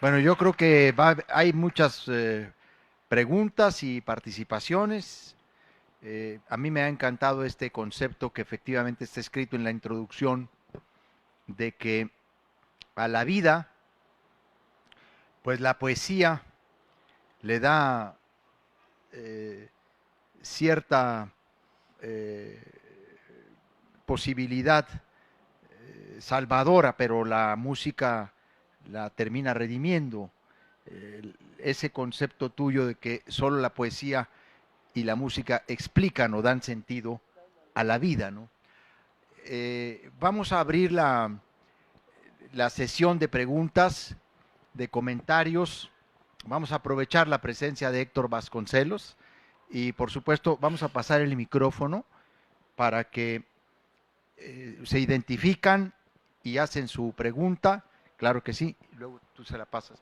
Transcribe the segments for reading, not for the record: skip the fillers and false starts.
Bueno, yo creo que hay muchas preguntas y participaciones. A mí me ha encantado este concepto que efectivamente está escrito en la introducción de que a la vida, pues la poesía le da eh, cierta eh, posibilidad salvadora, pero la música la termina redimiendo. Ese concepto tuyo de que solo la poesía y la música explican o dan sentido a la vida, ¿no? Vamos a abrir la sesión de preguntas, de comentarios. Vamos a aprovechar la presencia de Héctor Vasconcelos y por supuesto vamos a pasar el micrófono para que se identifican y hacen su pregunta. Claro que sí, luego tú se la pasas.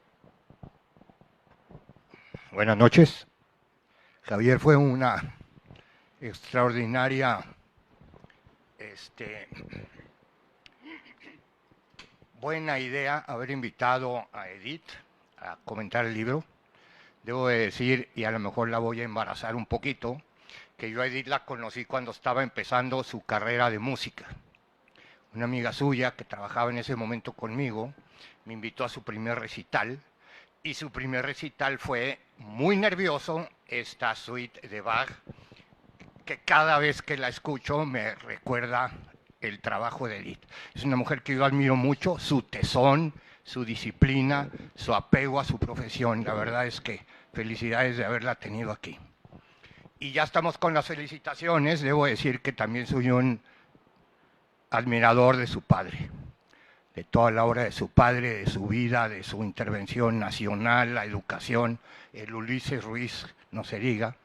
Buenas noches. Javier, fue una extraordinaria, este, buena idea haber invitado a Edith a comentar el libro. Debo de decir, y a lo mejor la voy a embarazar un poquito, que yo a Edith la conocí cuando estaba empezando su carrera de música. Una amiga suya que trabajaba en ese momento conmigo me invitó a su primer recital y su primer recital fue muy nervioso, esta suite de Bach, que cada vez que la escucho me recuerda el trabajo de Edith. Es una mujer que yo admiro mucho, su tesón, su disciplina, su apego a su profesión. La verdad es que felicidades de haberla tenido aquí. Y ya estamos con las felicitaciones. Debo decir que también soy un admirador de su padre, de toda la obra de su padre, de su vida, de su intervención nacional, la educación, el Ulises Ruiz, no se diga.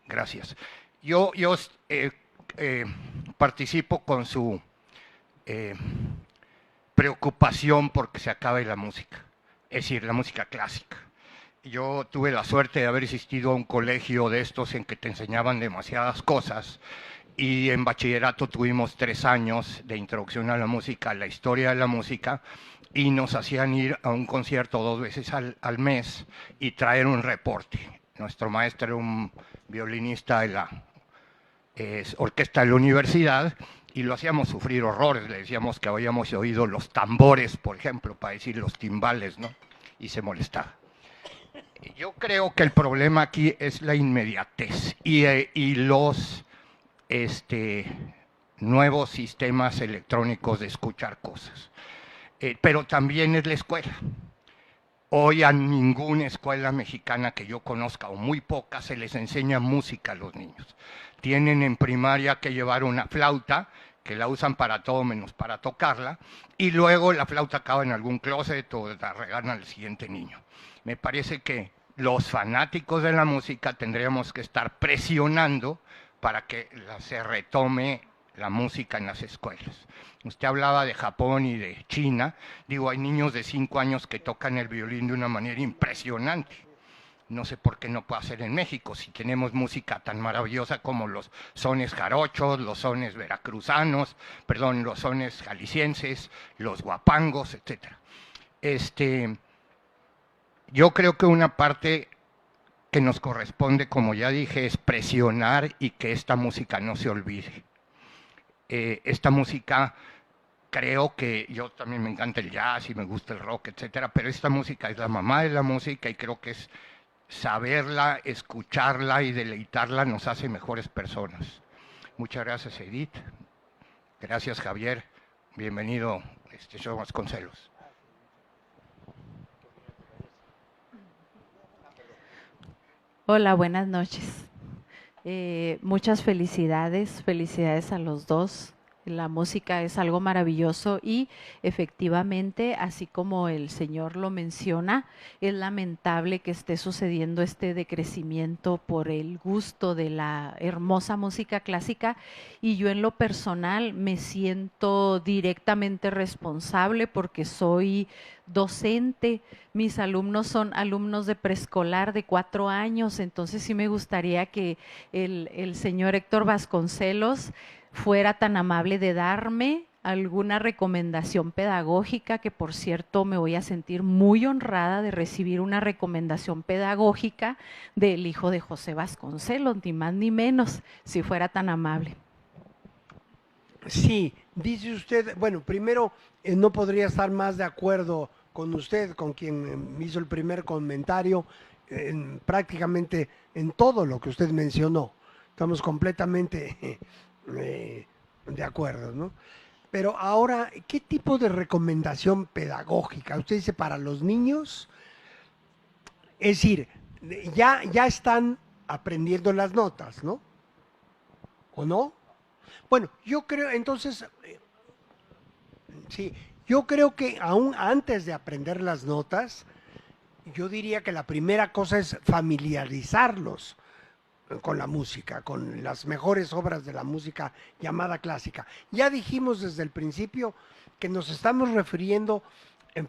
Gracias. Yo eh, participo con su eh, preocupación porque se acabe la música, es decir, la música clásica. Yo tuve la suerte de haber asistido a un colegio de estos en que te enseñaban demasiadas cosas y en bachillerato tuvimos 3 años de introducción a la música, a la historia de la música, y nos hacían ir a un concierto 2 veces al mes y traer un reporte. Nuestro maestro era un violinista de la orquesta de la universidad y lo hacíamos sufrir horrores. Le decíamos que habíamos oído los tambores, por ejemplo, para decir los timbales, ¿no? Y se molestaba. Yo creo que el problema aquí es la inmediatez y los este, nuevos sistemas electrónicos de escuchar cosas. Pero también es la escuela. Hoy a ninguna escuela mexicana que yo conozca, o muy pocas, se les enseña música a los niños. Tienen en primaria que llevar una flauta, que la usan para todo menos para tocarla, y luego la flauta acaba en algún closet o la regalan al siguiente niño. Me parece que los fanáticos de la música tendríamos que estar presionando para que se retome la música en las escuelas. Usted hablaba de Japón y de China. Digo, hay niños de 5 años que tocan el violín de una manera impresionante. No sé por qué no puede hacer en México, si tenemos música tan maravillosa como los sones jarochos, los sones veracruzanos, perdón, los sones jaliscienses, los guapangos, etcétera. Yo creo que una parte que nos corresponde, como ya dije, es presionar y que esta música no se olvide. Esta música, creo que yo también me encanta el jazz y me gusta el rock, etcétera, pero esta música es la mamá de la música y creo que es saberla, escucharla y deleitarla nos hace mejores personas. Muchas gracias, Edith. Gracias, Javier. Bienvenido, Show Vasconcelos. Hola, buenas noches. Muchas felicidades, felicidades a los dos. La música es algo maravilloso y efectivamente, así como el Señor lo menciona, es lamentable que esté sucediendo este decrecimiento por el gusto de la hermosa música clásica y yo en lo personal me siento directamente responsable porque soy docente. Mis alumnos son alumnos de preescolar de 4 años, entonces sí me gustaría que el señor Héctor Vasconcelos fuera tan amable de darme alguna recomendación pedagógica, que por cierto me voy a sentir muy honrada de recibir una recomendación pedagógica del hijo de José Vasconcelos, ni más ni menos, si fuera tan amable. Sí, dice usted, bueno, primero no podría estar más de acuerdo con usted, con quien me hizo el primer comentario, prácticamente en todo lo que usted mencionó. Estamos completamente de acuerdo, ¿no? Pero ahora, ¿qué tipo de recomendación pedagógica? Usted dice para los niños, es decir, ya están aprendiendo las notas, ¿no? ¿O no? Bueno, yo creo, entonces, sí, yo creo que aún antes de aprender las notas, yo diría que la primera cosa es familiarizarlos con la música, con las mejores obras de la música llamada clásica. Ya dijimos desde el principio que nos estamos refiriendo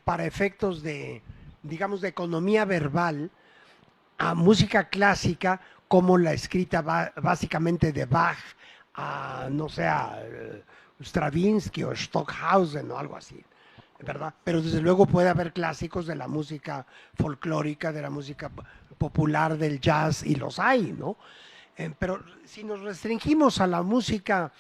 para efectos de, digamos, de economía verbal a música clásica como la escrita básicamente de Bach, a, no sé, a Stravinsky o Stockhausen o algo así, ¿verdad? Pero desde luego puede haber clásicos de la música folclórica, de la música popular, del jazz, y los hay, ¿no? Pero si nos restringimos a la música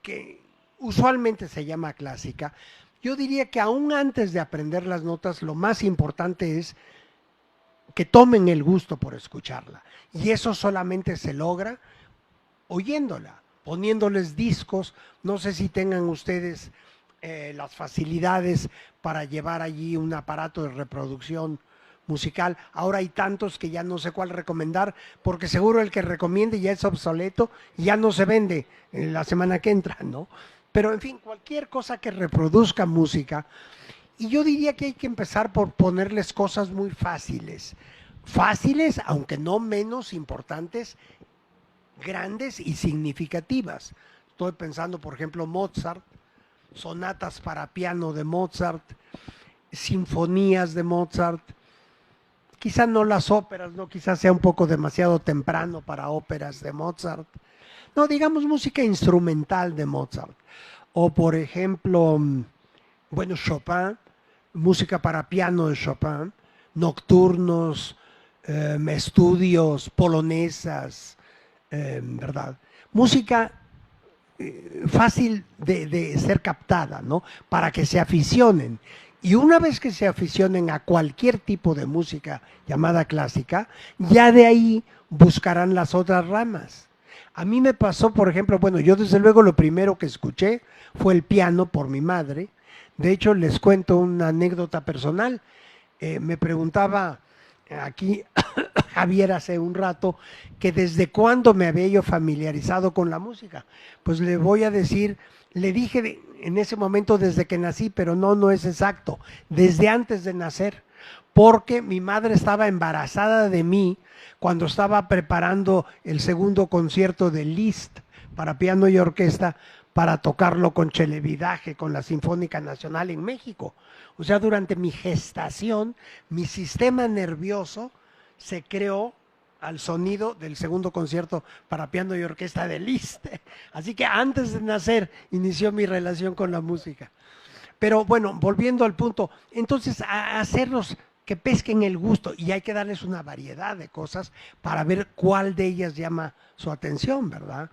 que usualmente se llama clásica, yo diría que aún antes de aprender las notas, lo más importante es que tomen el gusto por escucharla. Y eso solamente se logra oyéndola, poniéndoles discos. No sé si tengan ustedes las facilidades para llevar allí un aparato de reproducción musical. Ahora hay tantos que ya no sé cuál recomendar, porque seguro el que recomiende ya es obsoleto y ya no se vende en la semana que entra, ¿no? Pero en fin, cualquier cosa que reproduzca música. Y yo diría que hay que empezar por ponerles cosas muy fáciles. Fáciles, aunque no menos importantes, grandes y significativas. Estoy pensando, por ejemplo, Mozart, sonatas para piano de Mozart, sinfonías de Mozart, quizás no las óperas, no, quizás sea un poco demasiado temprano para óperas de Mozart. No, digamos música instrumental de Mozart. O por ejemplo, bueno, Chopin, música para piano de Chopin, nocturnos, estudios, polonesas, ¿verdad? Música fácil de ser captada, ¿no? Para que se aficionen. Y una vez que se aficionen a cualquier tipo de música llamada clásica, ya de ahí buscarán las otras ramas. A mí me pasó, por ejemplo, bueno, yo desde luego lo primero que escuché fue el piano por mi madre. De hecho, les cuento una anécdota personal. Me preguntaba aquí Javier hace un rato que desde cuándo me había yo familiarizado con la música. Pues le voy a decir, le dije en ese momento desde que nací, pero no es exacto, desde antes de nacer, porque mi madre estaba embarazada de mí cuando estaba preparando el segundo concierto de Liszt para piano y orquesta para tocarlo con Chelevidaje, con la Sinfónica Nacional en México. O sea, durante mi gestación, mi sistema nervioso se creó al sonido del segundo concierto para piano y orquesta de Liszt. Así que antes de nacer inició mi relación con la música. Pero bueno, volviendo al punto, entonces a hacerlos que pesquen el gusto, y hay que darles una variedad de cosas para ver cuál de ellas llama su atención, ¿verdad?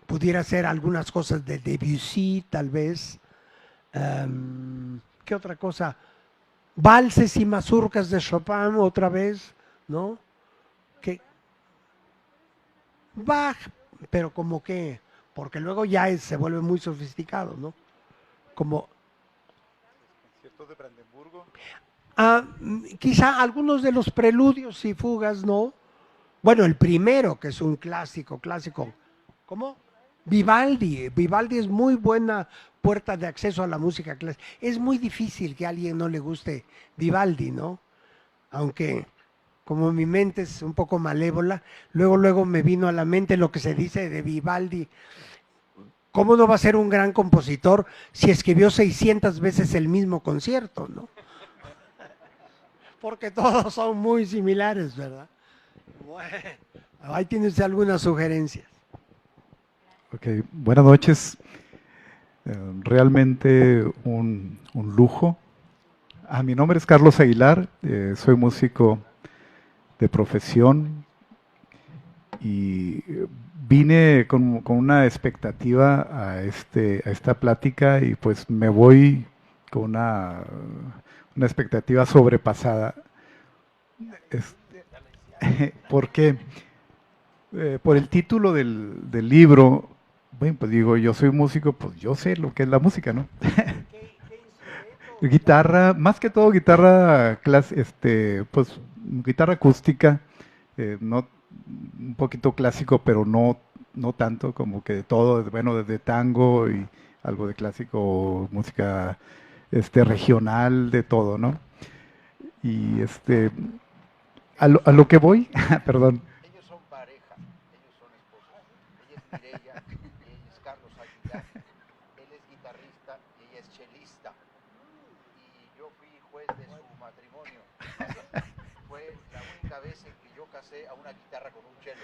Pudiera ser algunas cosas de Debussy, tal vez. ¿Qué otra cosa? Valses y mazurcas de Chopin, otra vez, ¿no? Que Bach, pero como que, porque luego ya se vuelve muy sofisticado, ¿no? Como ¿Conciertos de Brandenburgo? Quizá algunos de los preludios y fugas, ¿no? Bueno, el primero, que es un clásico. ¿Cómo? Vivaldi es muy buena puerta de acceso a la música clásica. Es muy difícil que a alguien no le guste Vivaldi, ¿no? Aunque como mi mente es un poco malévola, luego me vino a la mente lo que se dice de Vivaldi. ¿Cómo no va a ser un gran compositor si escribió 600 veces el mismo concierto, ¿no? Porque todos son muy similares, ¿verdad? Bueno, ahí tienes algunas sugerencias. Ok, buenas noches. Realmente un lujo. Mi nombre es Carlos Aguilar, soy músico de profesión y vine con una expectativa a esta plática y pues me voy con una expectativa sobrepasada. ¿Por qué? Por el título del libro, bueno, pues digo, yo soy músico, pues yo sé lo que es la música, ¿no? Guitarra, más que todo guitarra pues guitarra acústica, no, un poquito clásico, pero no tanto, como que de todo, bueno, desde tango y algo de clásico, música regional, de todo, ¿no? Y a lo que voy, perdón. Ellos son pareja, ellos son esposos. Ella es Mireia y él es Carlos Aguilar. Él es guitarrista y ella es chelista. Y yo fui juez de su matrimonio. Fue la única vez en que yo casé a una guitarra con un chelo.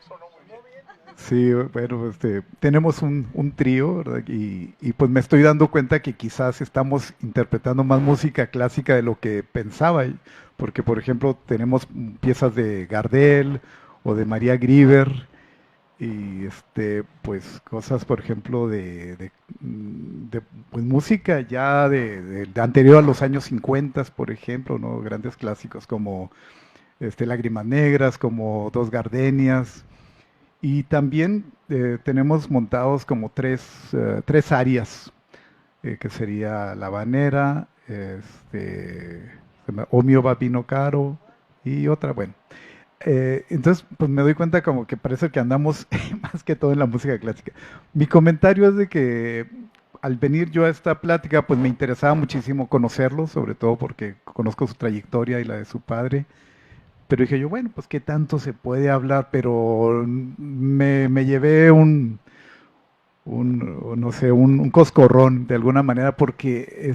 Sonó muy bien. Sí, bueno, tenemos un trío, ¿verdad? Y pues me estoy dando cuenta que quizás estamos interpretando más música clásica de lo que pensaba, porque por ejemplo tenemos piezas de Gardel o de María Grieber y pues cosas por ejemplo pues, música ya de anterior a los años 50, por ejemplo, ¿no? Grandes clásicos como Lágrimas Negras, como Dos Gardenias. Y también tenemos montados como tres áreas, que sería La Habanera, O mio babino caro y otra, bueno. Entonces, pues me doy cuenta como que parece que andamos más que todo en la música clásica. Mi comentario es de que al venir yo a esta plática, pues me interesaba muchísimo conocerlo, sobre todo porque conozco su trayectoria y la de su padre. Pero dije yo, bueno, pues qué tanto se puede hablar, pero me llevé no sé, un coscorrón de alguna manera, porque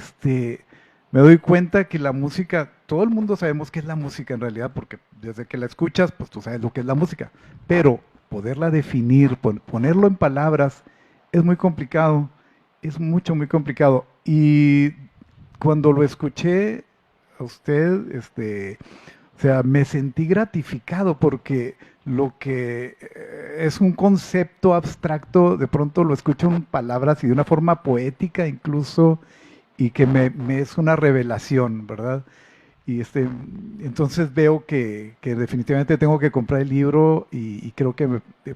me doy cuenta que la música, todo el mundo sabemos qué es la música en realidad, porque desde que la escuchas, pues tú sabes lo que es la música, pero poderla definir, ponerlo en palabras, es muy complicado, es mucho, muy complicado. Y cuando lo escuché a usted, o sea, me sentí gratificado porque lo que es un concepto abstracto, de pronto lo escucho en palabras y de una forma poética incluso, y que me es una revelación, ¿verdad? Y entonces veo que definitivamente tengo que comprar el libro y creo que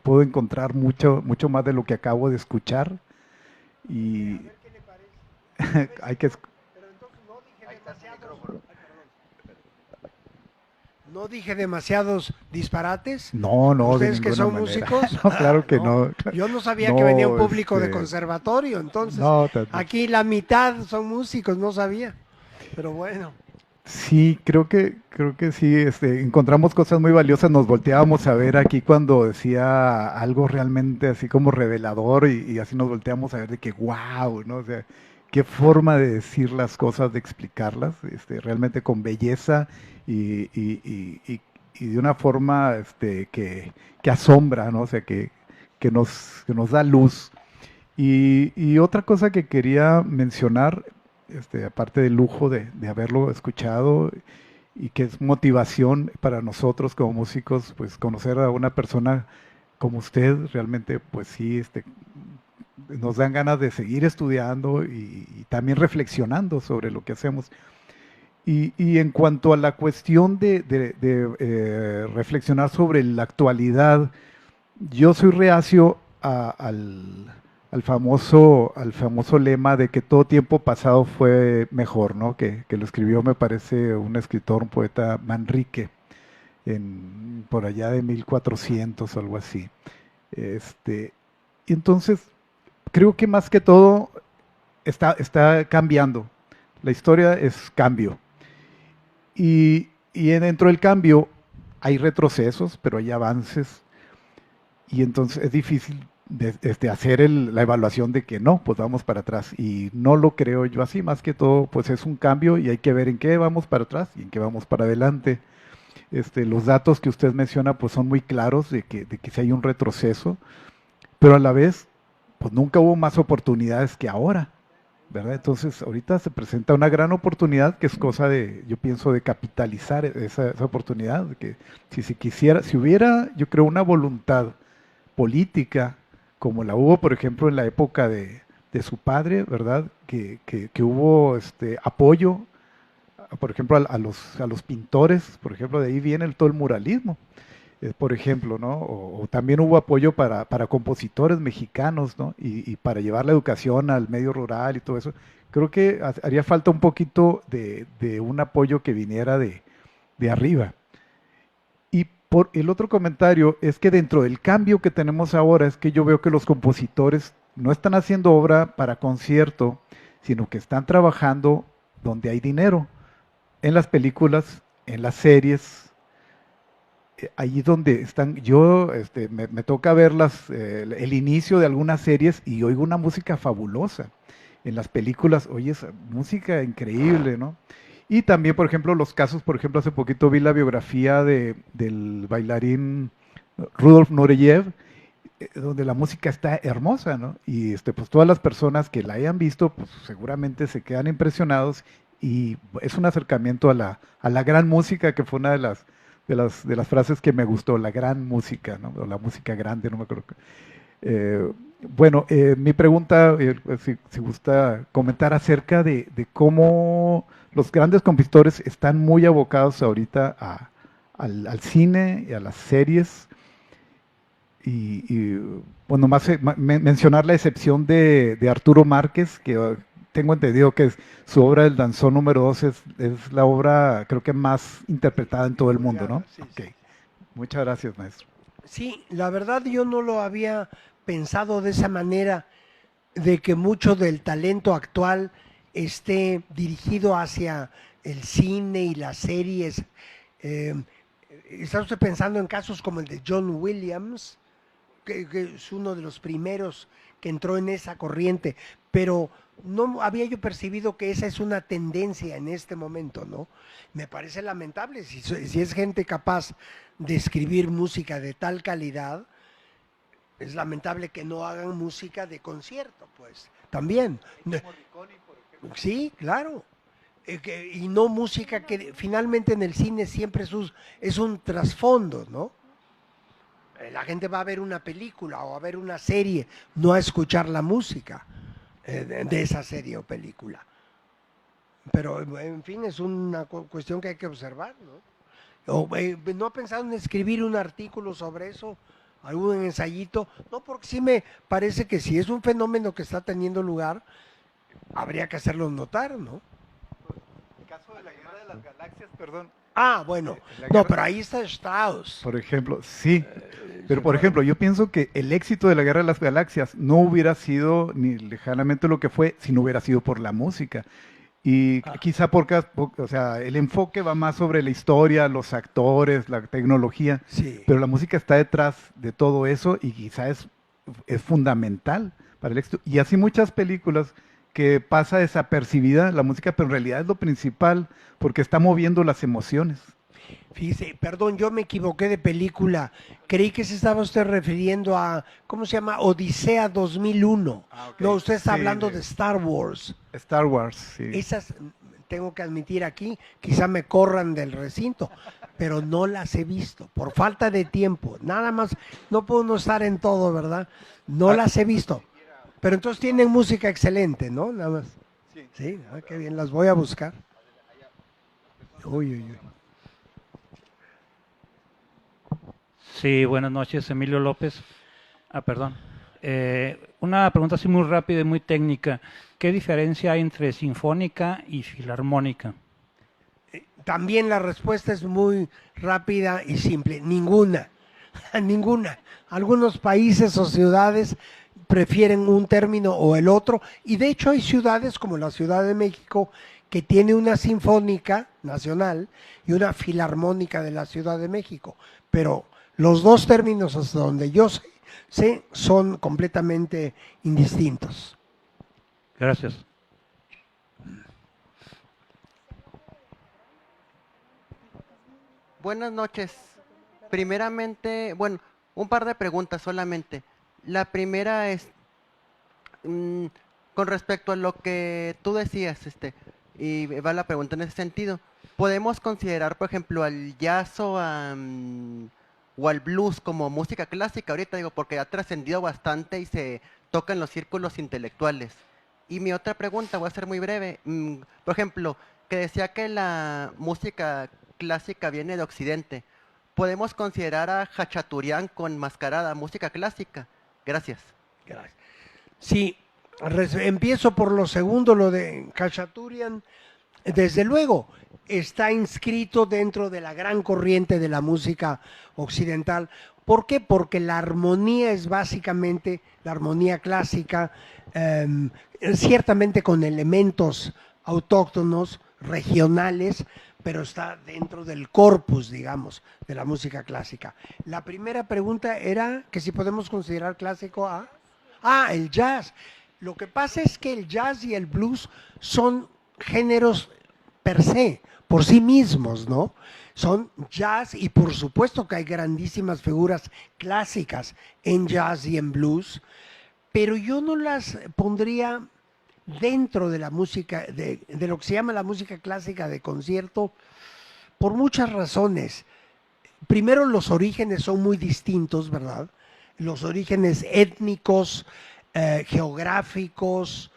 puedo encontrar mucho más de lo que acabo de escuchar. Y hay que... ¿No dije demasiados disparates? No, de ¿Ustedes que ninguna son manera. músicos? No, claro que no. Yo no sabía No, que venía un público de conservatorio, entonces no, aquí la mitad son músicos, no sabía. Pero bueno. Sí, creo que sí, encontramos cosas muy valiosas, nos volteábamos a ver aquí cuando decía algo realmente así como revelador y así nos volteamos a ver de que wow, ¿no? O sea, qué forma de decir las cosas, de explicarlas, realmente con belleza y de una forma que asombra, ¿no? O sea, que nos da luz. Y otra cosa que quería mencionar, aparte del lujo de haberlo escuchado y que es motivación para nosotros como músicos, pues conocer a una persona como usted, realmente pues sí, nos dan ganas de seguir estudiando y también reflexionando sobre lo que hacemos. Y en cuanto a la cuestión de reflexionar sobre la actualidad, yo soy reacio al famoso lema de que todo tiempo pasado fue mejor, ¿no? Que lo escribió, me parece, un escritor, un poeta, Manrique, por allá de 1400 o algo así. Y entonces, creo que más que todo está cambiando. La historia es cambio. Y dentro del cambio hay retrocesos, pero hay avances. Y entonces es difícil hacer la evaluación de que no, pues vamos para atrás. Y no lo creo yo así, más que todo, pues es un cambio y hay que ver en qué vamos para atrás y en qué vamos para adelante. Los datos que usted menciona, pues son muy claros de que sí hay un retroceso, pero a la vez pues nunca hubo más oportunidades que ahora, ¿verdad? Entonces, ahorita se presenta una gran oportunidad que es cosa de, yo pienso, de capitalizar esa oportunidad, que si se quisiera, si hubiera, yo creo, una voluntad política, como la hubo, por ejemplo, en la época de su padre, ¿verdad? Que hubo apoyo, por ejemplo, a los pintores, por ejemplo, de ahí viene todo el muralismo, por ejemplo, ¿no? O también hubo apoyo para compositores mexicanos, ¿no? Y para llevar la educación al medio rural y todo eso. Creo que haría falta un poquito de un apoyo que viniera de arriba. Y por el otro comentario es que dentro del cambio que tenemos ahora es que yo veo que los compositores no están haciendo obra para concierto, sino que están trabajando donde hay dinero, en las películas, en las series, allí donde están, yo me toca ver el inicio de algunas series y oigo una música fabulosa. En las películas oyes música increíble, ¿no? Y también, por ejemplo, los casos, por ejemplo, hace poquito vi la biografía del bailarín Rudolf Nureyev, donde la música está hermosa, ¿no? Y pues todas las personas que la hayan visto, pues seguramente se quedan impresionados y es un acercamiento a la gran música, que fue una de las frases que me gustó, la gran música, ¿no? O la música grande, no me acuerdo. Bueno, mi pregunta, si gusta comentar acerca de cómo los grandes compositores están muy abocados ahorita al cine y a las series. Bueno, mencionar la excepción de Arturo Márquez, que tengo entendido que su obra El Danzón número 2 es la obra, creo que más interpretada en todo el mundo, ¿no? Sí, Okay. sí. Muchas gracias, maestro. Sí, la verdad yo no lo había pensado de esa manera, de que mucho del talento actual esté dirigido hacia el cine y las series. Eh, ¿Está usted pensando en casos como el de John Williams, que es uno de los primeros que entró en esa corriente? Pero no había yo percibido que esa es una tendencia en este momento, ¿no? Me parece lamentable si es gente capaz de escribir música de tal calidad. Es lamentable que no hagan música de concierto, pues, también. Sí, claro. Y no música que finalmente en el cine siempre es un trasfondo, ¿no? La gente va a ver una película o a ver una serie, no a escuchar la música de esa serie o película. Pero, en fin, es una cuestión que hay que observar, ¿no? ¿No ha pensado en escribir un artículo sobre eso? ¿Algún ensayito? No, porque sí me parece que si es un fenómeno que está teniendo lugar, habría que hacerlo notar, ¿no? El caso de la Guerra de las Galaxias, perdón. Ah, bueno. No, pero ahí está Strauss. Por ejemplo, sí. Pero, por ejemplo, yo pienso que el éxito de la Guerra de las Galaxias no hubiera sido ni lejanamente lo que fue si no hubiera sido por la música. Y quizá porque, o sea, el enfoque va más sobre la historia, los actores, la tecnología, Sí. pero la música está detrás de todo eso y quizá es fundamental para el éxito. Y así muchas películas que pasa desapercibida la música, pero en realidad es lo principal porque está moviendo las emociones. Fíjese, perdón, yo me equivoqué de película. Creí que se estaba usted refiriendo a, ¿cómo se llama? Odisea 2001. Ok. No, usted está Sí, hablando de Star Wars. Star Wars, sí. Esas, tengo que admitir aquí, quizá me corran del recinto, pero no las he visto, por falta de tiempo. Nada más, no puedo no estar en todo, ¿verdad? No las he visto. Pero entonces tienen música excelente, ¿no? Nada más. Sí, qué bien, las voy a buscar. Uy, uy, uy. Sí, buenas noches, Emilio López. Perdón. Una pregunta así muy rápida y muy técnica. ¿Qué diferencia hay entre sinfónica y filarmónica? También la respuesta es muy rápida y simple. Ninguna. Ninguna. Algunos países o ciudades prefieren un término o el otro, y de hecho hay ciudades como la Ciudad de México que tiene una sinfónica nacional y una filarmónica de la Ciudad de México, pero los dos términos, hasta donde yo sé, son completamente indistintos. Gracias. Buenas noches. Primeramente, bueno, un par de preguntas solamente. La primera es, con respecto a lo que tú decías, y va la pregunta en ese sentido, ¿podemos considerar, por ejemplo, al jazz o al blues como música clásica ahorita? Digo, porque ha trascendido bastante y se toca en los círculos intelectuales. Y mi otra pregunta, voy a ser muy breve, por ejemplo, que decía que la música clásica viene de Occidente. ¿Podemos considerar a Hachaturian con Mascarada música clásica? Gracias. Gracias. Sí, empiezo por lo segundo, lo de Khachaturian. Desde luego, está inscrito dentro de la gran corriente de la música occidental. ¿Por qué? Porque la armonía es básicamente la armonía clásica, ciertamente con elementos autóctonos, regionales, pero está dentro del corpus, digamos, de la música clásica. La primera pregunta era que si podemos considerar clásico a... Ah, el jazz. Lo que pasa es que el jazz y el blues son géneros per se, por sí mismos, ¿no? Son jazz y por supuesto que hay grandísimas figuras clásicas en jazz y en blues, pero yo no las pondría dentro de la música, de lo que se llama la música clásica de concierto, por muchas razones. Primero, los orígenes son muy distintos, ¿verdad? Los orígenes étnicos, geográficos.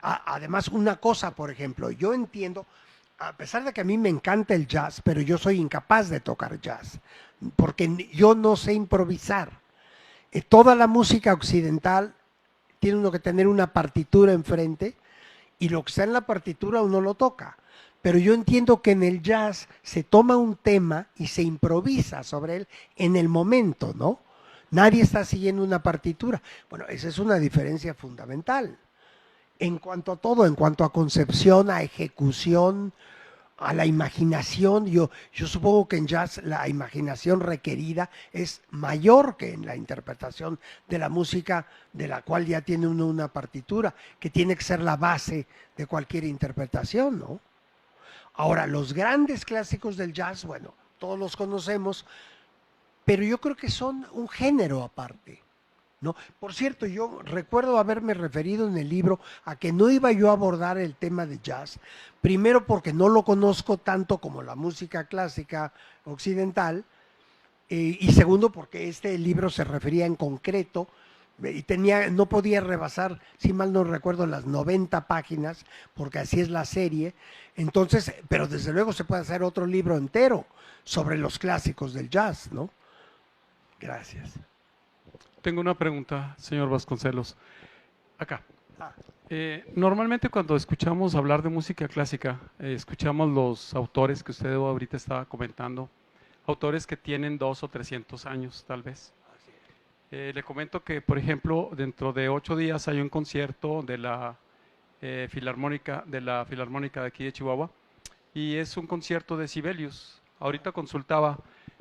Además, una cosa, por ejemplo, yo entiendo, a pesar de que a mí me encanta el jazz, pero yo soy incapaz de tocar jazz, porque yo no sé improvisar. Toda la música occidental tiene uno que tener una partitura enfrente y lo que está en la partitura uno lo toca. Pero yo entiendo que en el jazz se toma un tema y se improvisa sobre él en el momento, ¿no? Nadie está siguiendo una partitura. Bueno, esa es una diferencia fundamental. En cuanto a todo, en cuanto a concepción, a ejecución, a la imaginación, yo supongo que en jazz la imaginación requerida es mayor que en la interpretación de la música, de la cual ya tiene uno una partitura, que tiene que ser la base de cualquier interpretación, ¿no? Ahora, los grandes clásicos del jazz, bueno, todos los conocemos, pero yo creo que son un género aparte, ¿no? Por cierto, yo recuerdo haberme referido en el libro a que no iba yo a abordar el tema de jazz, primero porque no lo conozco tanto como la música clásica occidental, y segundo porque este libro se refería en concreto y no podía rebasar, si mal no recuerdo, las 90 páginas, porque así es la serie. Entonces, pero desde luego se puede hacer otro libro entero sobre los clásicos del jazz, ¿no? Gracias. Tengo una pregunta, señor Vasconcelos. Acá. Normalmente cuando escuchamos hablar de música clásica, escuchamos los autores que usted ahorita estaba comentando, autores que tienen 200 o 300 años, tal vez. Le comento que, por ejemplo, dentro de 8 días hay un concierto de la Filarmónica de aquí de Chihuahua, y es un concierto de Sibelius. Ahorita consultaba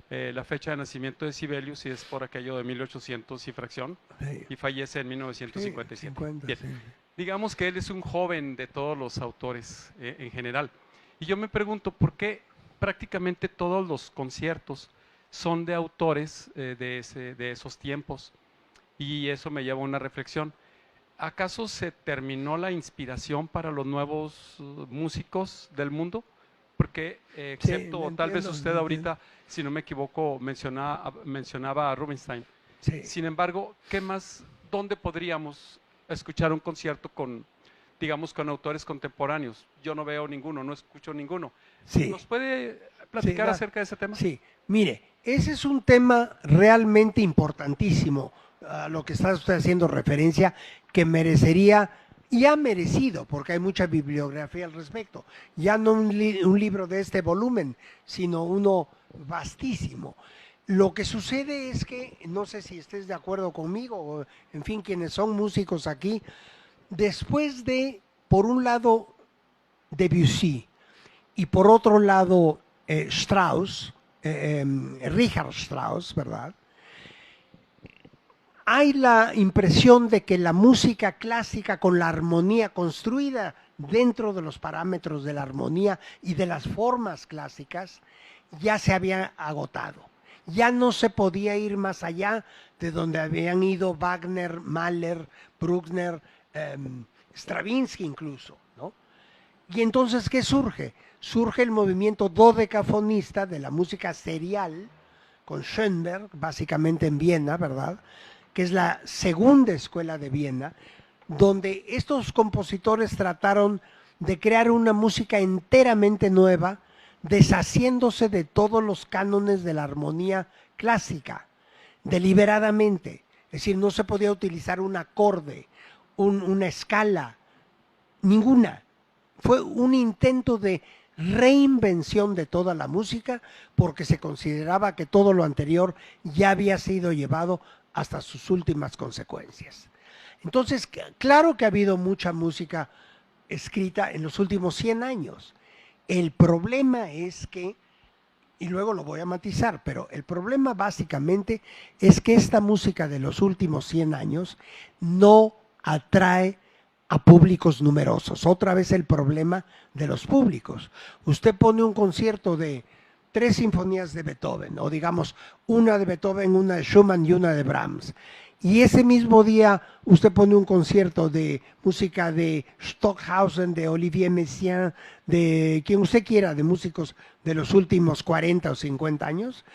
la fecha de nacimiento de Sibelius y es por aquello de 1800 y fracción, Sí. y fallece en 1957. Sí, 50, Bien. sí. Digamos que él es un joven de todos los autores en general. Y yo me pregunto por qué prácticamente todos los conciertos son de autores de esos tiempos. Y eso me lleva a una reflexión. ¿Acaso se terminó la inspiración para los nuevos músicos del mundo? Porque, excepto tal vez usted ahorita, si no me equivoco, mencionaba a Rubinstein. Sí. Sin embargo, ¿qué más, dónde podríamos escuchar un concierto con, digamos, con autores contemporáneos? Yo no veo ninguno, no escucho ninguno. Sí. ¿Nos puede platicar Sí, acerca de ese tema? Sí, mire, ese es un tema realmente importantísimo, a lo que está usted haciendo referencia, que merecería, y ha merecido, porque hay mucha bibliografía al respecto, ya no un libro de este volumen, sino uno vastísimo. Lo que sucede es que, no sé si estés de acuerdo conmigo, o, en fin, quienes son músicos aquí, después de, por un lado, Debussy, y por otro lado, Strauss, Richard Strauss, ¿verdad? Hay la impresión de que la música clásica con la armonía construida dentro de los parámetros de la armonía y de las formas clásicas ya se había agotado. ya no se podía ir más allá de donde habían ido Wagner, Mahler, Bruckner, Stravinsky incluso, ¿no? Y entonces, ¿qué surge? Surge el movimiento dodecafonista de la música serial, con Schoenberg, básicamente en Viena, ¿verdad? Que es la segunda escuela de Viena, donde estos compositores trataron de crear una música enteramente nueva, deshaciéndose de todos los cánones de la armonía clásica, deliberadamente. Es decir, no se podía utilizar un acorde, una escala, ninguna. Fue un intento de reinvención de toda la música porque se consideraba que todo lo anterior ya había sido llevado hasta sus últimas consecuencias. Entonces, claro que ha habido mucha música escrita en los últimos 100 años. El problema es que, y luego lo voy a matizar, pero el problema básicamente es que esta música de los últimos 100 años no atrae a públicos numerosos. Otra vez el problema de los públicos. Usted pone un concierto de 3 sinfonías de Beethoven, o digamos una de Beethoven, una de Schumann y una de Brahms. Y ese mismo día usted pone un concierto de música de Stockhausen, de Olivier Messiaen, de quien usted quiera, de músicos de los últimos 40 o 50 años,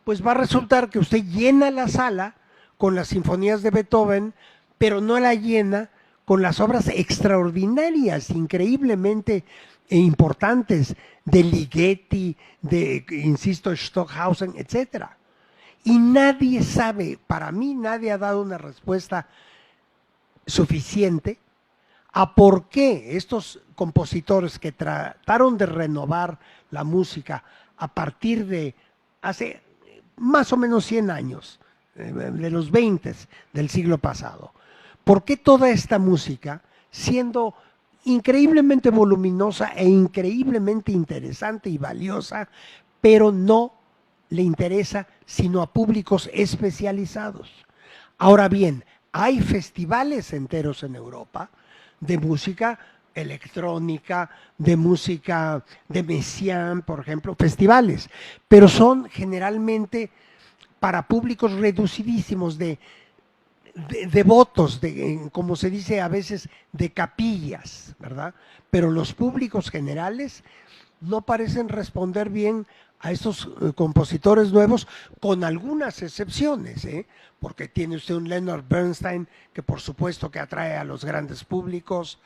pues va a resultar que usted llena la sala con las sinfonías de Beethoven, pero no la llena con las obras extraordinarias, increíblemente importantes de Ligeti, de, insisto, Stockhausen, etcétera. Y nadie sabe, para mí nadie ha dado una respuesta suficiente a por qué estos compositores que trataron de renovar la música a partir de hace más o menos 100 años, de los 20 del siglo pasado, ¿por qué toda esta música, siendo increíblemente voluminosa e increíblemente interesante y valiosa, pero no le interesa sino a públicos especializados? Ahora bien, hay festivales enteros en Europa de música electrónica, de música de Messiaen, por ejemplo, festivales, pero son generalmente para públicos reducidísimos de devotos, como se dice a veces, de capillas, ¿verdad? Pero los públicos generales no parecen responder bien a estos compositores nuevos, con algunas excepciones, porque tiene usted un Leonard Bernstein que por supuesto que atrae a los grandes públicos,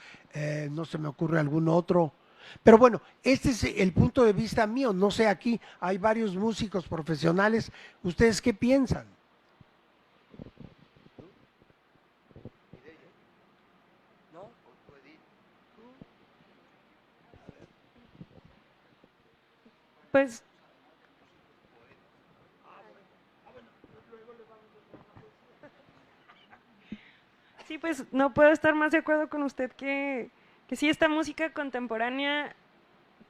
no se me ocurre algún otro. Pero bueno, este es el punto de vista mío, no sé, aquí hay varios músicos profesionales, ¿ustedes qué piensan? Pues sí, pues no puedo estar más de acuerdo con usted que sí, esta música contemporánea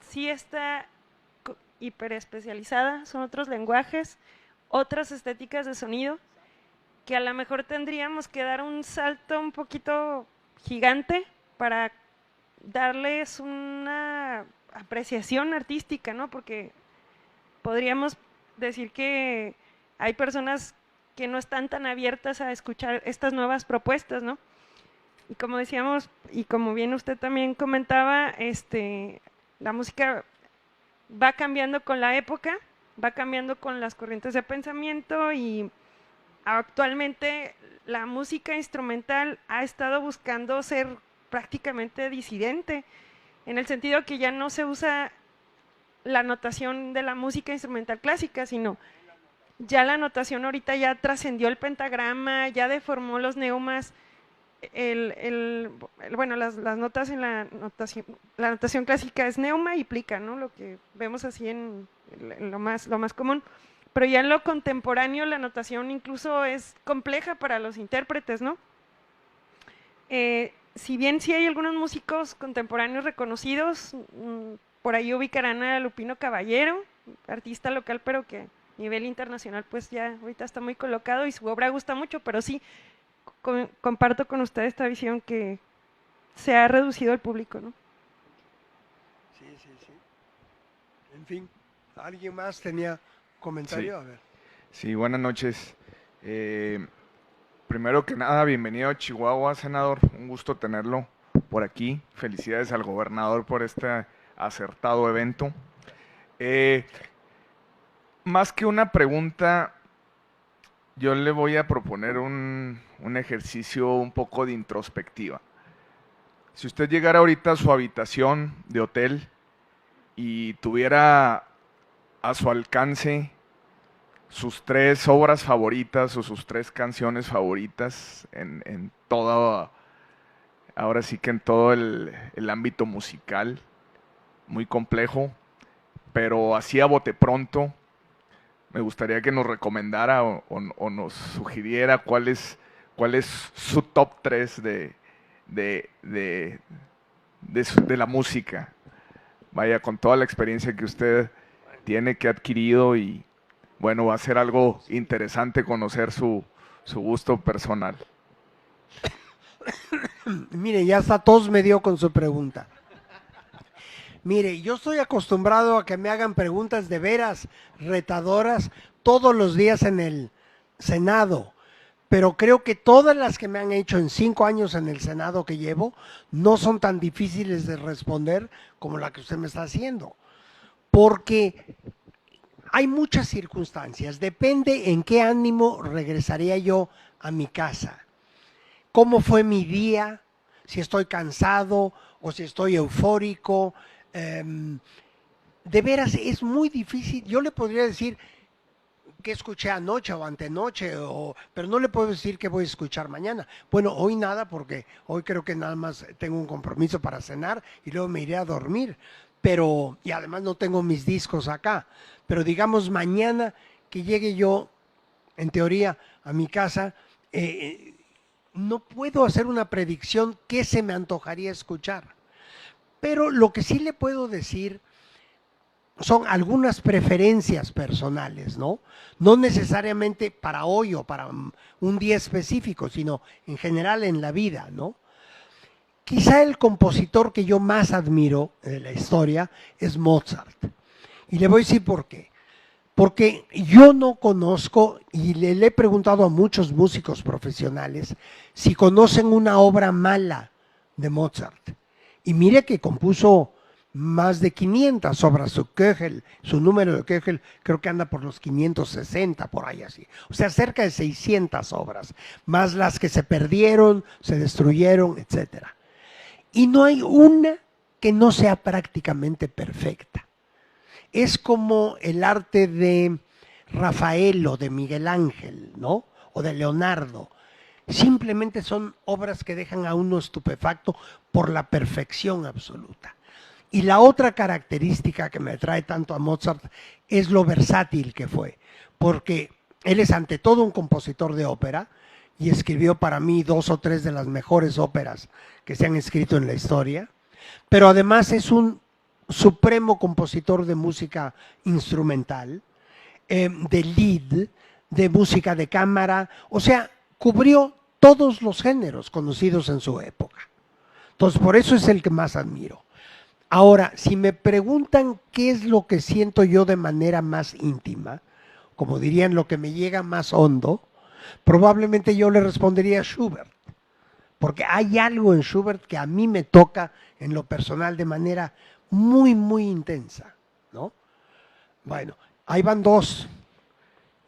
sí está hiper especializada, son otros lenguajes, otras estéticas de sonido, que a lo mejor tendríamos que dar un salto un poquito gigante para darles una apreciación artística, ¿no? Porque podríamos decir que hay personas que no están tan abiertas a escuchar estas nuevas propuestas, ¿no? Y como decíamos, y como bien usted también comentaba, la música va cambiando con la época, va cambiando con las corrientes de pensamiento, y actualmente la música instrumental ha estado buscando ser prácticamente disidente, en el sentido que ya no se usa la notación de la música instrumental clásica, sino ya la notación ahorita ya trascendió el pentagrama, ya deformó los neumas, bueno, las notas en la notación clásica es neuma y plica, ¿no? Lo que vemos así en lo más común. Pero ya en lo contemporáneo la notación incluso es compleja para los intérpretes, ¿no? Si bien sí hay algunos músicos contemporáneos reconocidos, por ahí ubicarán a Lupino Caballero, artista local, pero que a nivel internacional pues ya ahorita está muy colocado y su obra gusta mucho, pero sí comparto con usted esta visión que se ha reducido el público, ¿no? Sí. En fin, ¿alguien más tenía comentario? Sí. A ver. Sí, buenas noches. Primero que nada, bienvenido a Chihuahua, senador. Un gusto tenerlo por aquí. Felicidades al gobernador por este acertado evento. Más que una pregunta, yo le voy a proponer un ejercicio un poco de introspectiva. Si usted llegara ahorita a su habitación de hotel y tuviera a su alcance sus 3 obras favoritas o sus 3 canciones favoritas en todo, ahora sí que en todo el ámbito musical, muy complejo, pero así a bote pronto, me gustaría que nos recomendara o nos sugiriera cuál es su top 3 de la música. Vaya, con toda la experiencia que usted tiene, que ha adquirido, y bueno, va a ser algo interesante conocer su gusto personal. Mire, ya hasta tos me dio con su pregunta. Mire, yo estoy acostumbrado a que me hagan preguntas de veras retadoras todos los días en el Senado, pero creo que todas las que me han hecho en 5 años en el Senado que llevo no son tan difíciles de responder como la que usted me está haciendo, porque hay muchas circunstancias. Depende en qué ánimo regresaría yo a mi casa, cómo fue mi día, si estoy cansado o si estoy eufórico. De veras es muy difícil. Yo le podría decir qué escuché anoche o antenoche, pero no le puedo decir qué voy a escuchar mañana. Bueno, hoy nada, porque hoy creo que nada más tengo un compromiso para cenar y luego me iré a dormir. Y además no tengo mis discos acá. Pero digamos mañana que llegue yo, en teoría, a mi casa, no puedo hacer una predicción qué se me antojaría escuchar. Pero lo que sí le puedo decir son algunas preferencias personales, ¿no? No necesariamente para hoy o para un día específico, sino en general en la vida, ¿no? Quizá el compositor que yo más admiro de la historia es Mozart. Y le voy a decir por qué. Porque yo no conozco, y le he preguntado a muchos músicos profesionales, si conocen una obra mala de Mozart. Y mire que compuso más de 500 obras, su número de Köchel creo que anda por los 560, por ahí así. O sea, cerca de 600 obras, más las que se perdieron, se destruyeron, etc. Y no hay una que no sea prácticamente perfecta. Es como el arte de Rafael o de Miguel Ángel, ¿no? O de Leonardo. Simplemente son obras que dejan a uno estupefacto por la perfección absoluta. Y la otra característica que me atrae tanto a Mozart es lo versátil que fue, porque él es ante todo un compositor de ópera y escribió para mí 2 o 3 de las mejores óperas que se han escrito en la historia, pero además es un supremo compositor de música instrumental, de lied, de música de cámara, o sea, cubrió todos los géneros conocidos en su época. Entonces, por eso es el que más admiro. Ahora, si me preguntan qué es lo que siento yo de manera más íntima, como dirían lo que me llega más hondo, probablemente yo le respondería a Schubert, porque hay algo en Schubert que a mí me toca en lo personal de manera muy, muy intensa, ¿no? Bueno, ahí van 2.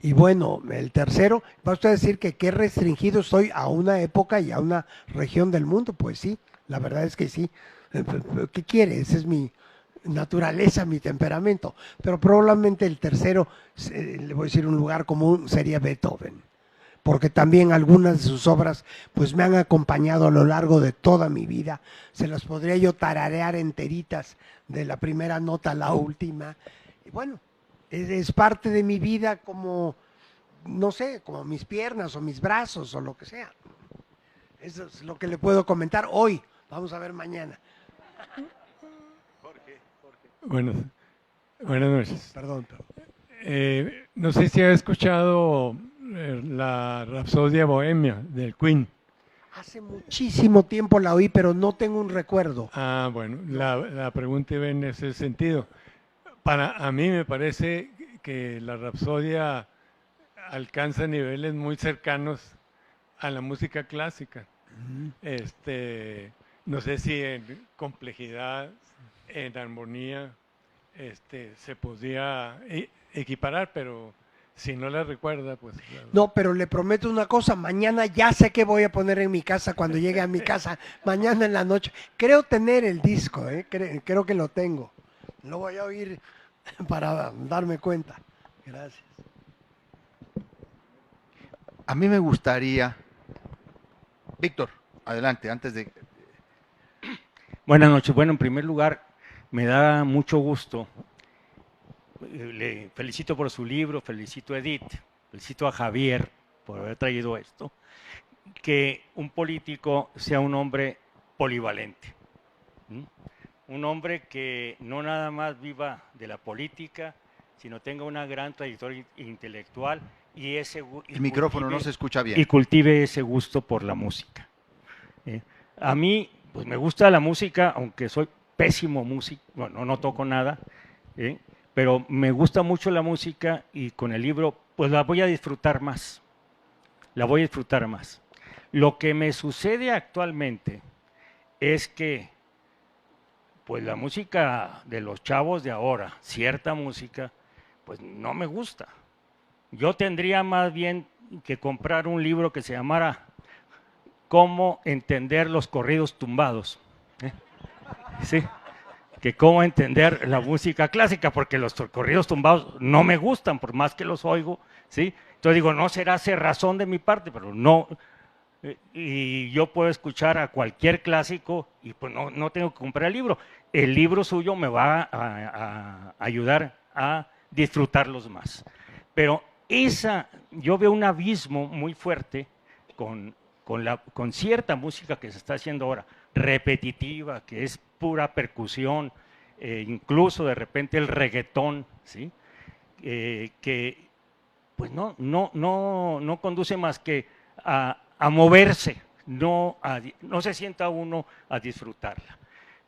Y bueno, el tercero, va usted a decir que qué restringido estoy a una época y a una región del mundo. Pues sí, la verdad es que sí. ¿Qué quiere? Esa es mi naturaleza, mi temperamento. Pero probablemente el tercero, le voy a decir un lugar común, sería Beethoven. Porque también algunas de sus obras pues me han acompañado a lo largo de toda mi vida. Se las podría yo tararear enteritas de la primera nota a la última. Y bueno, es parte de mi vida como, no sé, como mis piernas o mis brazos o lo que sea. Eso es lo que le puedo comentar hoy. Vamos a ver mañana. Buenas noches. Perdón. No sé si ha escuchado la Rapsodia Bohemia del Queen. Hace muchísimo tiempo la oí, pero no tengo un recuerdo. Ah, bueno, la pregunta iba en ese sentido. A mí me parece que la Rapsodia alcanza niveles muy cercanos a la música clásica. No sé si en complejidad, en armonía, se podía equiparar, pero si no la recuerda, pues... No, pero le prometo una cosa, mañana ya sé qué voy a poner en mi casa cuando llegue a mi casa, mañana en la noche. Creo tener el disco, creo que lo tengo. Lo voy a oír para darme cuenta. Gracias. A mí me gustaría... Víctor, adelante, antes de... Buenas noches. Bueno, en primer lugar, me da mucho gusto. Le felicito por su libro, felicito a Edith, felicito a Javier por haber traído esto. Que un político sea un hombre polivalente. Un hombre que no nada más viva de la política, sino tenga una gran trayectoria intelectual y el micrófono no se escucha bien. Y cultive ese gusto por la música. A mí, pues me gusta la música, aunque soy pésimo músico, bueno, no toco nada, pero me gusta mucho la música y con el libro, pues la voy a disfrutar más. La voy a disfrutar más. Lo que me sucede actualmente es que, pues la música de los chavos de ahora, cierta música, pues no me gusta. Yo tendría más bien que comprar un libro que se llamara Cómo entender los corridos tumbados. Sí, que cómo entender la música clásica, porque los corridos tumbados no me gustan, por más que los oigo, ¿sí? Entonces digo, no será cerrazón de mi parte, pero no, y yo puedo escuchar a cualquier clásico y pues no tengo que comprar el libro. El libro suyo me va a ayudar a disfrutarlos más. Pero yo veo un abismo muy fuerte con cierta música que se está haciendo ahora, repetitiva, que es pura percusión, incluso de repente el reggaetón, ¿sí? Que pues no conduce más que a moverse, no se sienta uno a disfrutarla.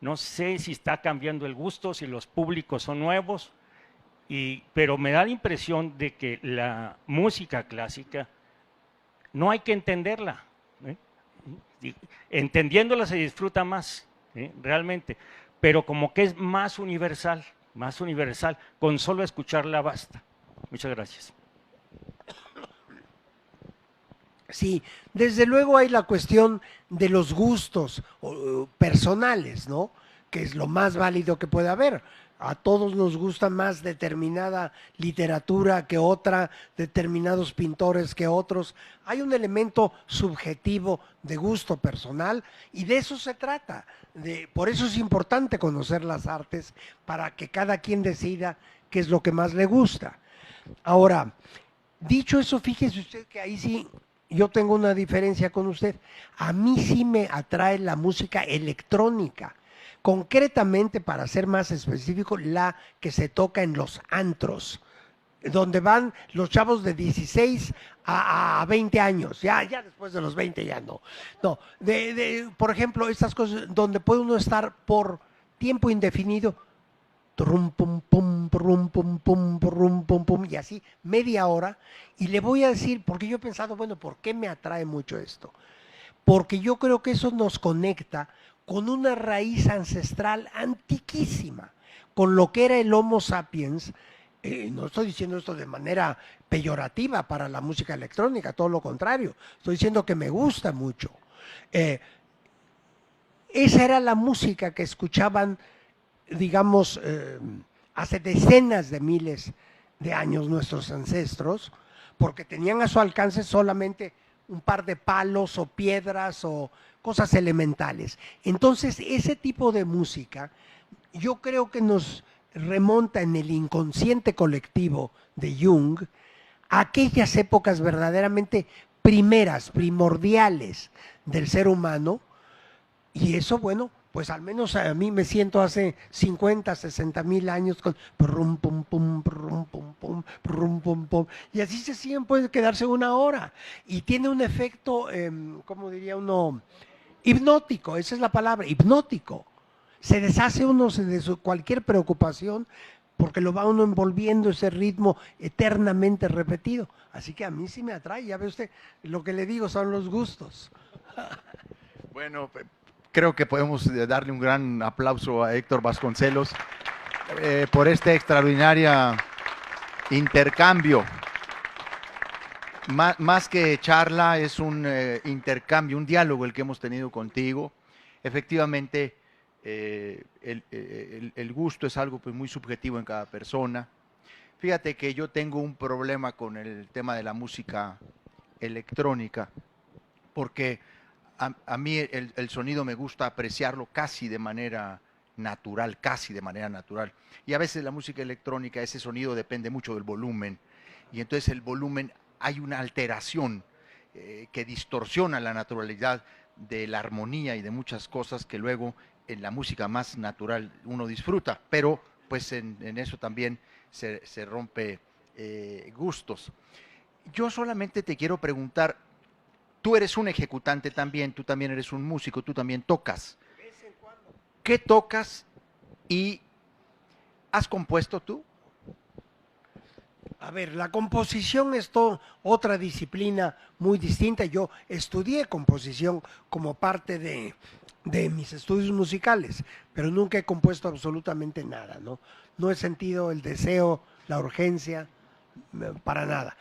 No sé si está cambiando el gusto, si los públicos son nuevos, pero me da la impresión de que la música clásica no hay que entenderla. Entendiéndola se disfruta más, realmente, pero como que es más universal, con solo escucharla basta. Muchas gracias. Sí, desde luego hay la cuestión de los gustos personales, ¿no? Que es lo más válido que puede haber. A todos nos gusta más determinada literatura que otra, determinados pintores que otros. Hay un elemento subjetivo de gusto personal y de eso se trata. Por eso es importante conocer las artes para que cada quien decida qué es lo que más le gusta. Ahora, dicho eso, fíjese usted que ahí sí yo tengo una diferencia con usted. A mí sí me atrae la música electrónica. Concretamente, para ser más específico, la que se toca en los antros, donde van los chavos de 16 a 20 años, ya después de los 20 ya no. No, por ejemplo, estas cosas donde puede uno estar por tiempo indefinido, trum, pum, pum, pum, pum, pum, pum, pum, pum, y así, media hora, y le voy a decir, porque yo he pensado, bueno, ¿por qué me atrae mucho esto? Porque yo creo que eso nos conecta con una raíz ancestral antiquísima, con lo que era el Homo sapiens. No estoy diciendo esto de manera peyorativa para la música electrónica, todo lo contrario, estoy diciendo que me gusta mucho. Esa era la música que escuchaban, digamos, hace decenas de miles de años nuestros ancestros, porque tenían a su alcance solamente un par de palos o piedras o cosas elementales. Entonces, ese tipo de música yo creo que nos remonta en el inconsciente colectivo de Jung a aquellas épocas verdaderamente primordiales del ser humano, y eso, bueno, pues al menos a mí me siento hace 50, 60 mil años con pum, pum, pum, pum, pum, pum, pum, pum, pum, y así se siguen, puede quedarse una hora, y tiene un efecto, ¿cómo diría uno? Hipnótico, esa es la palabra, hipnótico. Se deshace uno de cualquier preocupación porque lo va uno envolviendo ese ritmo eternamente repetido. Así que a mí sí me atrae, ya ve usted, lo que le digo son los gustos. Bueno, creo que podemos darle un gran aplauso a Héctor Vasconcelos por este extraordinario intercambio. Más que charla, es un intercambio, un diálogo el que hemos tenido contigo. Efectivamente, el gusto es algo pues, muy subjetivo en cada persona. Fíjate que yo tengo un problema con el tema de la música electrónica, porque a mí el sonido me gusta apreciarlo casi de manera natural, Y a veces la música electrónica, ese sonido depende mucho del volumen, y entonces el volumen hay una alteración que distorsiona la naturalidad de la armonía y de muchas cosas que luego en la música más natural uno disfruta, pero pues en eso también se rompe gustos. Yo solamente te quiero preguntar, tú eres un ejecutante también, tú también eres un músico, tú también tocas. ¿Qué tocas y has compuesto tú? A ver, la composición es otra disciplina muy distinta. Yo estudié composición como parte de mis estudios musicales, pero nunca he compuesto absolutamente nada, ¿no? No he sentido el deseo, la urgencia, para nada.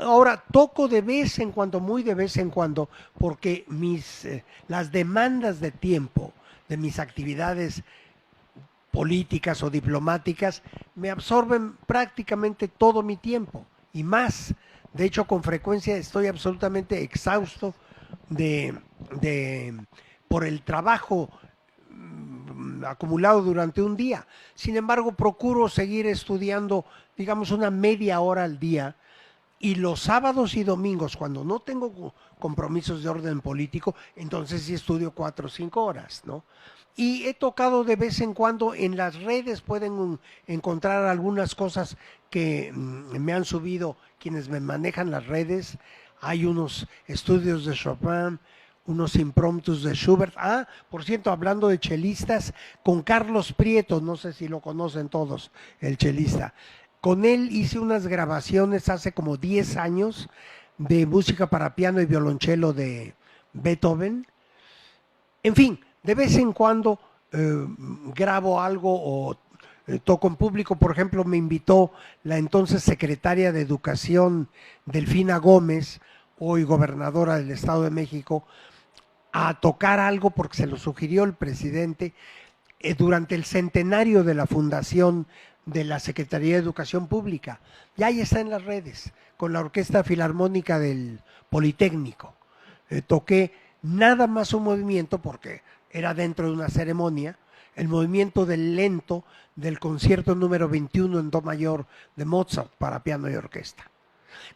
Ahora, toco de vez en cuando, muy de vez en cuando, porque las demandas de tiempo de mis actividades políticas o diplomáticas me absorben prácticamente todo mi tiempo y más. De hecho, con frecuencia estoy absolutamente exhausto por el trabajo acumulado durante un día. Sin embargo, procuro seguir estudiando, digamos, una media hora al día, y los sábados y domingos, cuando no tengo compromisos de orden político, entonces sí estudio 4 o 5 horas, ¿no? Y he tocado de vez en cuando en las redes, pueden encontrar algunas cosas que me han subido quienes me manejan las redes. Hay unos estudios de Chopin, unos impromptus de Schubert. Ah, por cierto, hablando de chelistas, con Carlos Prieto, no sé si lo conocen todos, el chelista. Con él hice unas grabaciones hace como 10 años de música para piano y violonchelo de Beethoven. En fin, de vez en cuando grabo algo o toco en público. Por ejemplo, me invitó la entonces secretaria de Educación, Delfina Gómez, hoy gobernadora del Estado de México, a tocar algo porque se lo sugirió el presidente durante el centenario de la fundación de la Secretaría de Educación Pública. Y ahí está en las redes, con la Orquesta Filarmónica del Politécnico. Toqué nada más un movimiento, porque era dentro de una ceremonia, el movimiento del lento del concierto número 21 en do mayor de Mozart para piano y orquesta.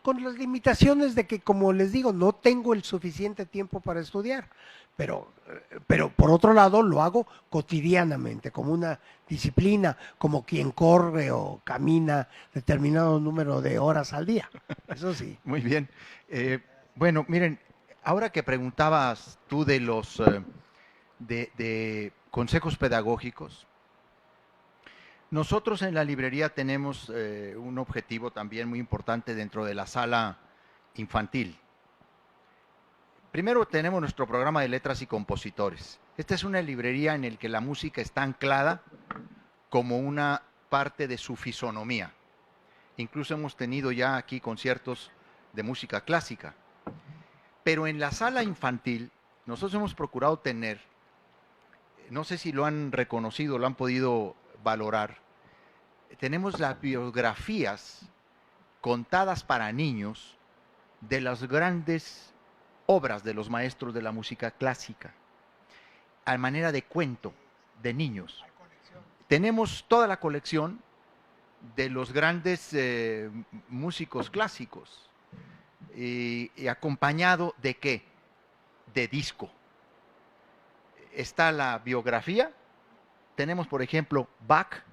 Con las limitaciones de que, como les digo, no tengo el suficiente tiempo para estudiar, pero por otro lado lo hago cotidianamente, como una disciplina, como quien corre o camina determinado número de horas al día. Eso sí. Muy bien. Bueno, miren, ahora que preguntabas tú de los de consejos pedagógicos, nosotros en la librería tenemos un objetivo también muy importante dentro de la sala infantil. Primero tenemos nuestro programa de letras y compositores. Esta es una librería en la que la música está anclada como una parte de su fisonomía. Incluso hemos tenido ya aquí conciertos de música clásica. Pero en la sala infantil nosotros hemos procurado tener, no sé si lo han reconocido, lo han podido valorar, tenemos las biografías contadas para niños de las grandes obras de los maestros de la música clásica, a manera de cuento de niños. Tenemos toda la colección de los grandes músicos clásicos, y acompañado de ¿qué? De disco. Está la biografía. Tenemos, por ejemplo, Bach.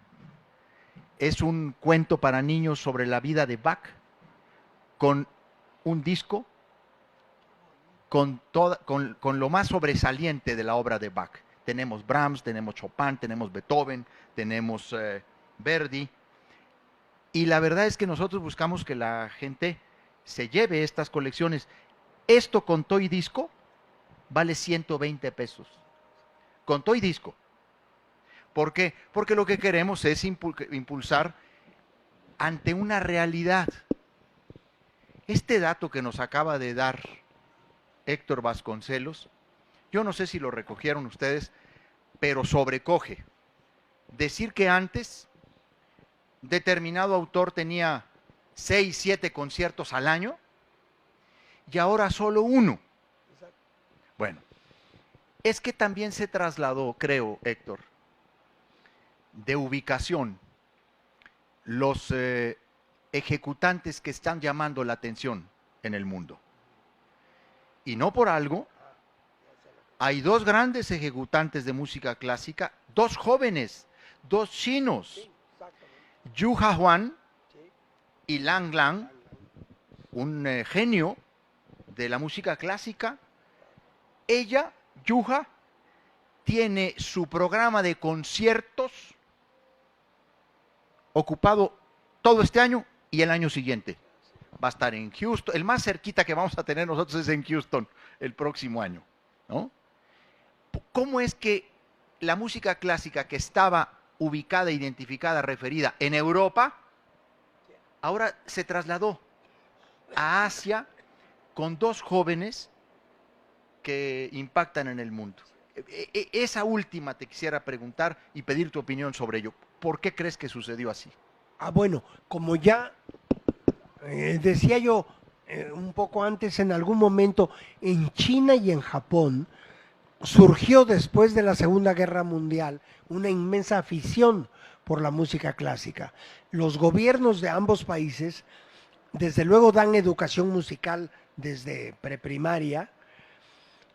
Es un cuento para niños sobre la vida de Bach, con un disco, con lo más sobresaliente de la obra de Bach. Tenemos Brahms, tenemos Chopin, tenemos Beethoven, tenemos Verdi. Y la verdad es que nosotros buscamos que la gente se lleve estas colecciones. Esto con todo y disco vale 120 pesos. Con todo y disco. ¿Por qué? Porque lo que queremos es impulsar ante una realidad. Este dato que nos acaba de dar Héctor Vasconcelos, yo no sé si lo recogieron ustedes, pero sobrecoge. Decir que antes determinado autor tenía 6, 7 conciertos al año y ahora solo uno. Bueno, es que también se trasladó, creo, Héctor, de ubicación los ejecutantes que están llamando la atención en el mundo. Y no por algo, hay 2 grandes ejecutantes de música clásica, 2 jóvenes, 2 chinos, Yu Huan y Lang Lang, un genio de la música clásica. Ella, Yuha, tiene su programa de conciertos ocupado todo este año y el año siguiente. Va a estar en Houston, el más cerquita que vamos a tener nosotros es en Houston el próximo año, ¿no? ¿Cómo es que la música clásica que estaba ubicada, identificada, referida en Europa, ahora se trasladó a Asia con 2 jóvenes que impactan en el mundo? Esa última te quisiera preguntar y pedir tu opinión sobre ello. ¿Por qué crees que sucedió así? Bueno, como ya decía yo un poco antes, en algún momento en China y en Japón surgió después de la Segunda Guerra Mundial una inmensa afición por la música clásica. Los gobiernos de ambos países, desde luego, dan educación musical desde preprimaria,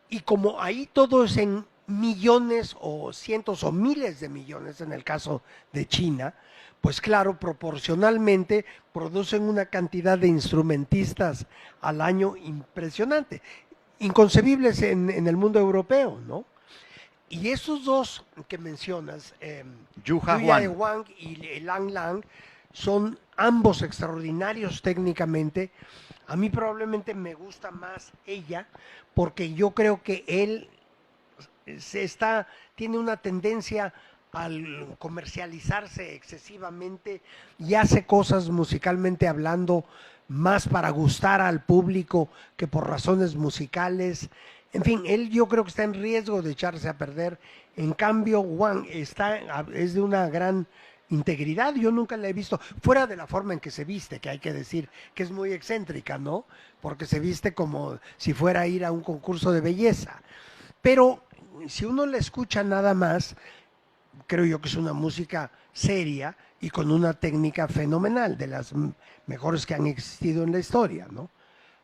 y como ahí todo es en millones o cientos o miles de millones en el caso de China, pues claro, proporcionalmente producen una cantidad de instrumentistas al año impresionante, inconcebibles en el mundo europeo, ¿no? Y esos 2 que mencionas, Yu Huang y Lang Lang, son ambos extraordinarios técnicamente. A mí probablemente me gusta más ella, porque yo creo que él tiene una tendencia al comercializarse excesivamente y hace cosas musicalmente hablando más para gustar al público que por razones musicales. En fin, él yo creo que está en riesgo de echarse a perder. En cambio, Wang es de una gran integridad. Yo nunca la he visto, fuera de la forma en que se viste, que hay que decir que es muy excéntrica, ¿no? Porque se viste como si fuera a ir a un concurso de belleza. Pero si uno la escucha nada más, creo yo que es una música seria y con una técnica fenomenal, de las mejores que han existido en la historia, ¿no?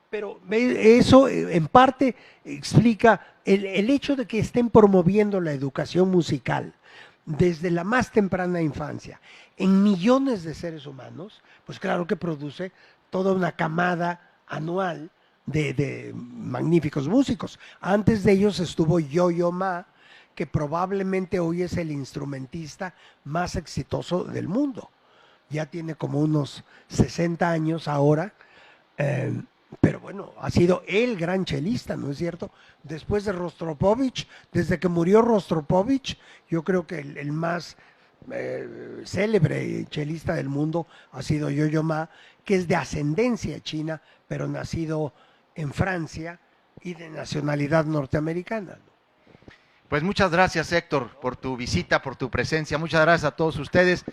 Pero eso en parte explica el hecho de que estén promoviendo la educación musical desde la más temprana infancia en millones de seres humanos, pues claro que produce toda una camada anual de magníficos músicos. Antes de ellos estuvo Yo-Yo Ma, que probablemente hoy es el instrumentista más exitoso del mundo. Ya tiene como unos 60 años ahora, pero bueno, ha sido el gran chelista, ¿no es cierto? Después de Rostropovich, desde que murió Rostropovich, yo creo que el más célebre chelista del mundo ha sido Yo-Yo Ma, que es de ascendencia china, pero nacido en Francia y de nacionalidad norteamericana, ¿no? Pues muchas gracias, Héctor, por tu visita, por tu presencia. Muchas gracias a todos ustedes.